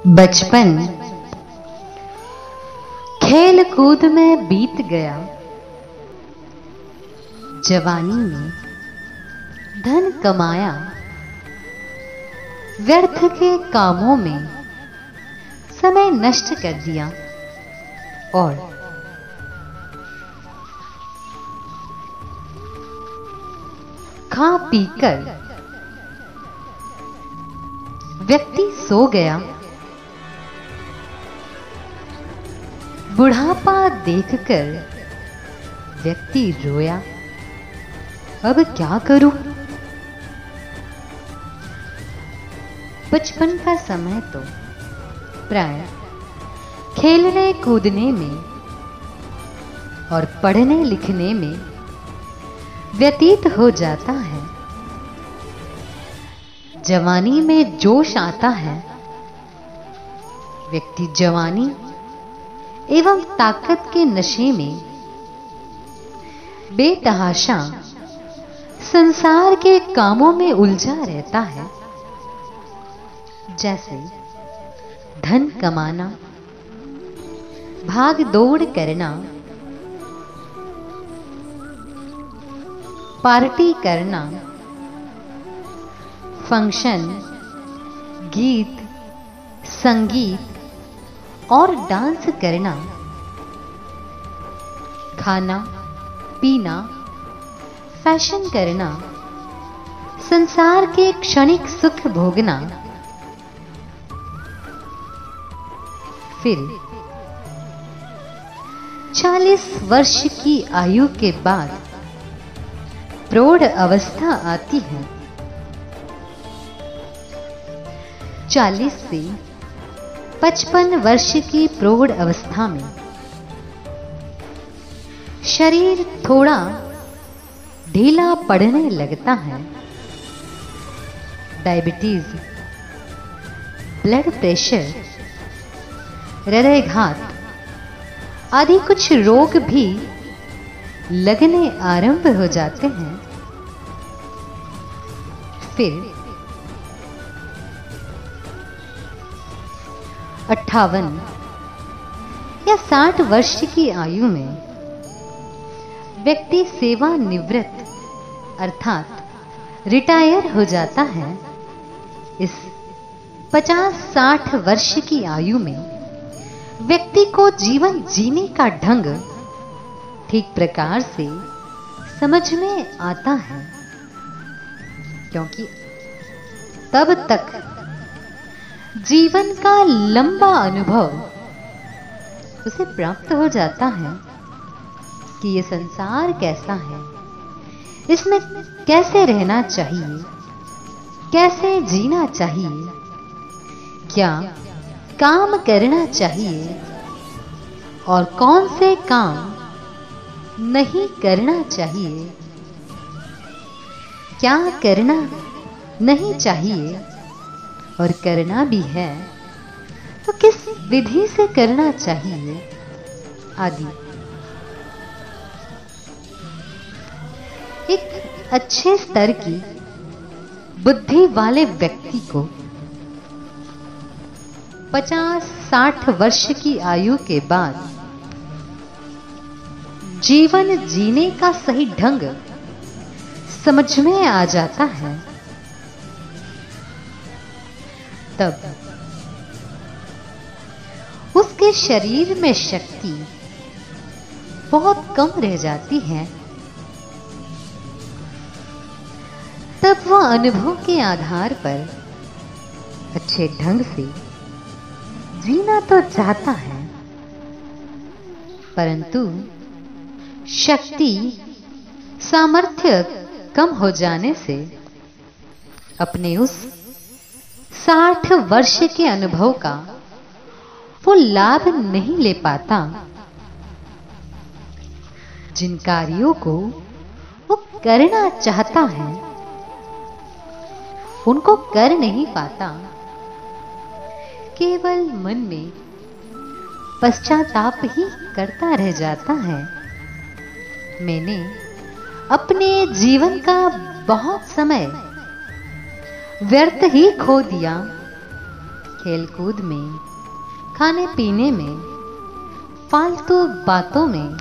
बचपन खेल कूद में बीत गया, जवानी में धन कमाया, व्यर्थ के कामों में समय नष्ट कर दिया और खा पीकर व्यक्ति सो गया। बुढ़ापा देखकर व्यक्ति रोया, अब क्या करूं? बचपन का समय तो प्राय खेलने कूदने में और पढ़ने लिखने में व्यतीत हो जाता है। जवानी में जोश आता है, व्यक्ति जवानी एवं ताकत के नशे में बेतहाशा संसार के कामों में उलझा रहता है, जैसे धन कमाना, भाग दौड़ करना, पार्टी करना, फंक्शन, गीत, संगीत और डांस करना, खाना पीना, फैशन करना, संसार के क्षणिक सुख भोगना, फिर 40 वर्ष की आयु के बाद प्रौढ़ अवस्था आती है। 40 से 55 वर्ष की प्रौढ़ अवस्था में शरीर थोड़ा ढीला पड़ने लगता है। डायबिटीज, ब्लड प्रेशर, हृदयघात आदि कुछ रोग भी लगने आरंभ हो जाते हैं। फिर 58 या 60 वर्ष की आयु में व्यक्ति सेवानिवृत्त अर्थात रिटायर हो जाता है। इस 50-60 वर्ष की आयु में व्यक्ति को जीवन जीने का ढंग ठीक प्रकार से समझ में आता है, क्योंकि तब तक जीवन का लंबा अनुभव उसे प्राप्त हो जाता है कि ये संसार कैसा है, इसमें कैसे रहना चाहिए, कैसे जीना चाहिए, क्या काम करना चाहिए और कौन से काम नहीं करना चाहिए, क्या करना नहीं चाहिए और करना भी है तो किस विधि से करना चाहिए आदि। एक अच्छे स्तर की बुद्धि वाले व्यक्ति को 50-60 वर्ष की आयु के बाद जीवन जीने का सही ढंग समझ में आ जाता है। तब उसके शरीर में शक्ति बहुत कम रह जाती है। तब वह अनुभव के आधार पर अच्छे ढंग से जीना तो चाहता है, परंतु शक्ति सामर्थ्य कम हो जाने से अपने उस 60 वर्ष के अनुभव का वो लाभ नहीं ले पाता। जिन कार्यों को वो करना चाहता है उनको कर नहीं पाता, केवल मन में पश्चाताप ही करता रह जाता है। मैंने अपने जीवन का बहुत समय व्यर्थ ही खो दिया खेलकूद में, खाने पीने में, फालतू बातों में,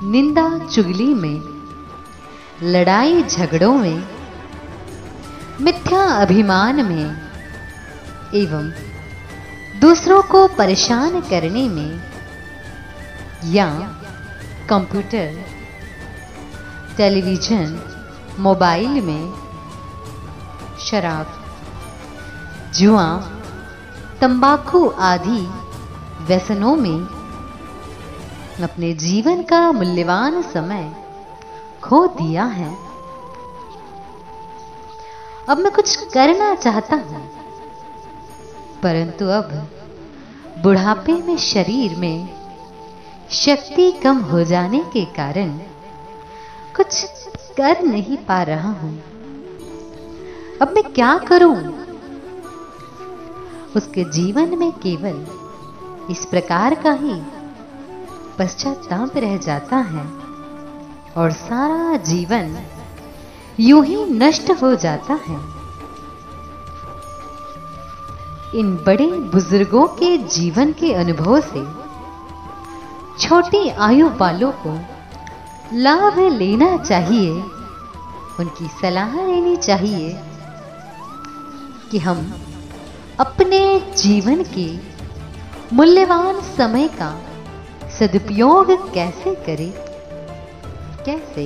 निंदा चुगली में, लड़ाई झगड़ों में, मिथ्या अभिमान में एवं दूसरों को परेशान करने में, या कंप्यूटर, टेलीविजन, मोबाइल में, शराब, जुआ, तंबाकू आदि व्यसनों में अपने जीवन का मूल्यवान समय खो दिया है। अब मैं कुछ करना चाहता हूं, परंतु अब बुढ़ापे में शरीर में शक्ति कम हो जाने के कारण कुछ कर नहीं पा रहा हूं। अब मैं क्या करूं? उसके जीवन में केवल इस प्रकार का ही पश्चाताप रह जाता है और सारा जीवन यूं ही नष्ट हो जाता है। इन बड़े बुजुर्गों के जीवन के अनुभव से छोटी आयु वालों को लाभ लेना चाहिए, उनकी सलाह लेनी चाहिए कि हम अपने जीवन के मूल्यवान समय का सदुपयोग कैसे करें, कैसे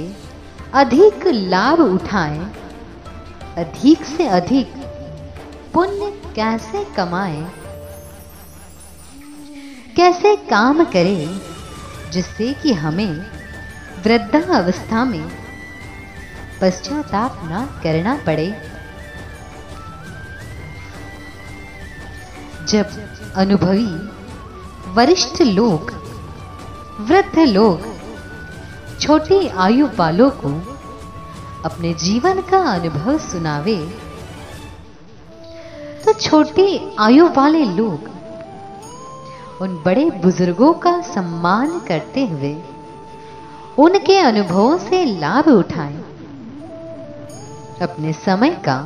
अधिक लाभ उठाएं, अधिक से अधिक पुण्य कैसे कमाएं, कैसे काम करें जिससे कि हमें वृद्धावस्था में पश्चाताप ना करना पड़े। जब अनुभवी वरिष्ठ लोग, वृद्ध लोग छोटी आयु वालों को अपने जीवन का अनुभव सुनावे, तो छोटी आयु वाले लोग उन बड़े बुजुर्गों का सम्मान करते हुए उनके अनुभवों से लाभ उठाएं, अपने समय का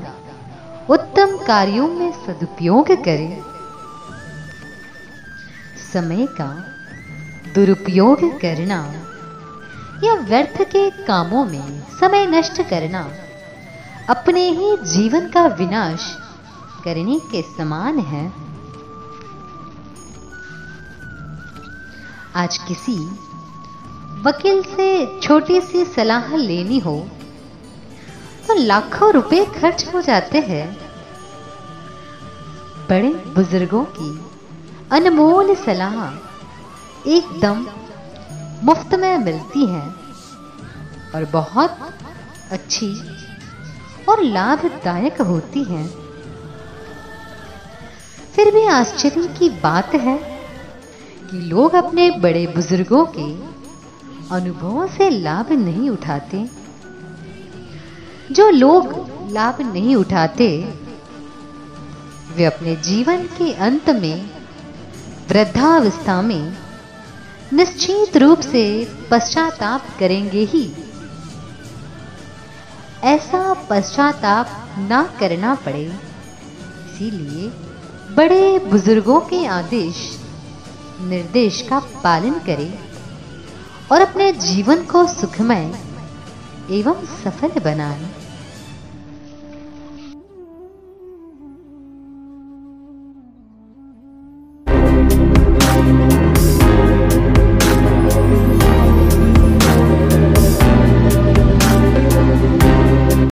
उत्तम कार्यों में सदुपयोग करें। समय का दुरुपयोग करना या व्यर्थ के कामों में समय नष्ट करना अपने ही जीवन का विनाश करने के समान है। आज किसी वकील से छोटी सी सलाह लेनी हो तो लाखों रुपए खर्च हो जाते हैं। बड़े बुजुर्गों की अनमोल सलाह एकदम मुफ्त में मिलती है और बहुत अच्छी और लाभदायक होती है। फिर भी आश्चर्य की बात है कि लोग अपने बड़े बुजुर्गों के अनुभवों से लाभ नहीं उठाते। जो लोग लाभ नहीं उठाते वे अपने जीवन के अंत में वृद्धावस्था में निश्चित रूप से पश्चाताप करेंगे ही। ऐसा पश्चाताप ना करना पड़े, इसीलिए बड़े बुजुर्गों के आदेश निर्देश का पालन करें और अपने जीवन को सुखमय एवं सफल बनाएं।